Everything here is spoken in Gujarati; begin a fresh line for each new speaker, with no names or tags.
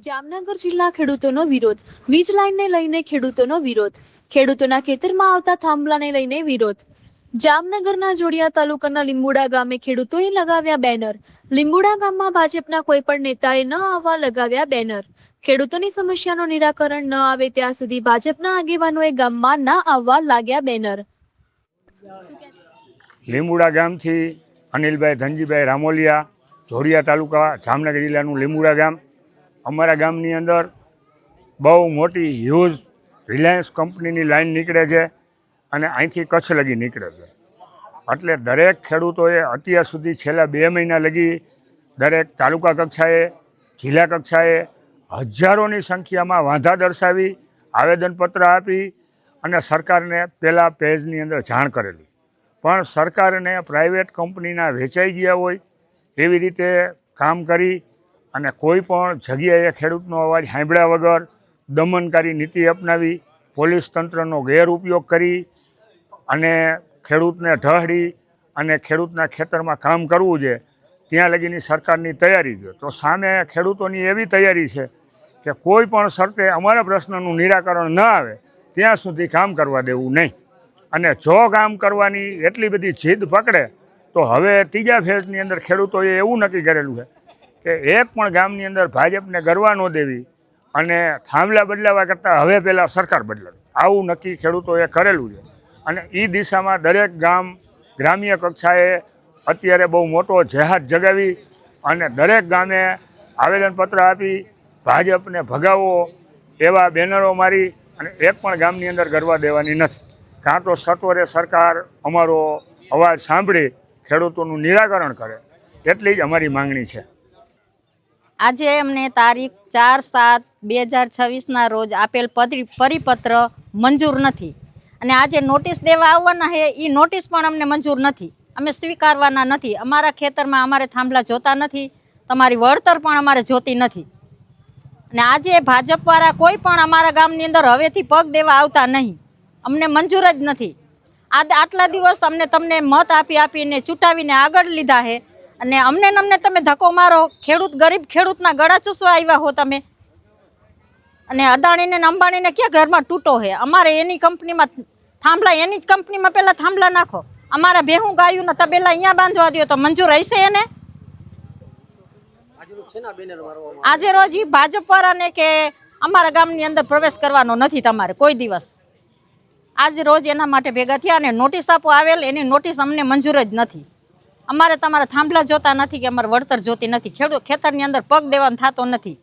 જામનગર જિલ્લા ખેડૂતોનો વિરોધ. વીજ લાઇનને લઈને ખેડૂતોનો વિરોધ. ખેડૂતોના ખેતરમાં આવતા થાંભલાને લઈને વિરોધ. જામનગરના જોડિયા તાલુકાના લીંબુડા ગામે ખેડૂતોએ લગાવ્યા બેનર. લીંબુડા ગામમાં ભાજપના કોઈ પણ નેતાએ ન આવવા લગાવ્યા બેનર. ખેડૂતોની સમસ્યાનું નિરાકરણ ન આવે ત્યાં સુધી ભાજપના આગેવાનોએ ગામમાં ના આવવા લાગ્યા બેનર.
લીંબુડા ગામથી અનિલભાઈ ધનજીભાઈ રામોલિયા, જોડિયા તાલુકા, જામનગર જિલ્લાનું લીંબુડા ગામ. અમારા ગામની અંદર બહુ મોટી હ્યુજ રિલાયન્સ કંપનીની લાઈન નીકળે છે અને અહીંથી કચ્છ લગી નીકળે છે. એટલે દરેક ખેડૂતોએ અત્યાર સુધી છેલ્લા 2 મહિના લગી દરેક તાલુકા કક્ષાએ, જિલ્લા કક્ષાએ હજારોની સંખ્યામાં વાંધા દર્શાવી, આવેદનપત્ર આપી અને સરકારને પહેલાં પેજની અંદર જાણ કરેલી. પણ સરકારને પ્રાઇવેટ કંપનીના વેચાઈ ગયા હોય એવી રીતે કામ કરી અને કોઈ પણ જગ્યાએ ખેડૂતનો અવાજ સાંભળ્યા વગર દમનકારી નીતિ અપનાવી, પોલીસ તંત્રનો ગેરઉપયોગ કરી અને ખેડૂતને ઢહડી અને ખેડૂતના ખેતરમાં કામ કરવું છે ત્યાં લગીની સરકારની તૈયારી છે. તો સામે ખેડૂતોની એવી તૈયારી છે કે કોઈ પણ શરતે અમારા પ્રશ્નનું નિરાકરણ ન આવે ત્યાં સુધી કામ કરવા દેવું નહીં. અને જો કામ કરવાની એટલી બધી જીદ પકડે તો હવે ત્રીજા ફેઝની અંદર ખેડૂતોએ એવું નક્કી કરેલું છે કે એક પણ ગામની અંદર ભાજપને ગરવા ન દેવી અને થાંભલા બદલાવા કરતાં હવે પહેલાં સરકાર બદલાવી, આવું નક્કી ખેડૂતોએ કરેલું છે. અને એ દિશામાં દરેક ગામ ગ્રામ્ય કક્ષાએ અત્યારે બહુ મોટો જેહાદ જગાવી અને દરેક ગામે આવેદનપત્ર આપી ભાજપને ભગાવો એવા બેનરો મારી અને એક પણ ગામની અંદર ગરવા દેવાની નથી. કાં તો સત્વરે સરકાર અમારો અવાજ સાંભળી ખેડૂતોનું નિરાકરણ કરે, એટલી જ અમારી માંગણી છે.
આજે અમને તારીખ 4/7/2026ના રોજ આપેલ પરિપત્ર મંજૂર નથી અને આજે નોટિસ દેવા આવવાના છે એ નોટિસ પણ અમને મંજૂર નથી. અમે સ્વીકારવાના નથી. અમારા ખેતરમાં અમારે થાંભલા જોતા નથી, તમારી વળતર પણ અમારે જોતી નથી. અને આજે ભાજપવાળા કોઈ પણ અમારા ગામની અંદર હવેથી પગ દેવા આવતા નહીં. અમને મંજૂર જ નથી. આટલા દિવસ અમને તમને મત આપીને ચૂંટાવીને આગળ લીધા છે અને અમને તમે ધક્કો મારો. ખેડૂત ગરીબ ખેડૂતના ગળા ચૂસવા આવ્યા હો તમે. અને અદાણીને ને અંબાણીને ક્યાં ઘરમાં તૂટો છે? અમારે એની કંપનીમાં થાંભલા, એની જ કંપનીમાં પહેલાં થાંભલા નાખો. અમારા ભેહું ગાયુંના તબેલા અહીંયા બાંધવા દો તો મંજૂર હશે એને? આજે રોજ ભાજપવાળાને કે અમારા ગામની અંદર પ્રવેશ કરવાનો નથી તમારે કોઈ દિવસ. આજ રોજ એના માટે ભેગા થયા અને નોટિસ આપો આવેલ, એની નોટિસ અમને મંજૂર જ નથી. અમારે તમારા થાંભલા જોતા નથી કે અમારે વળતર જોતી નથી. ખેતરની અંદર પગ દેવાનો થતો નથી.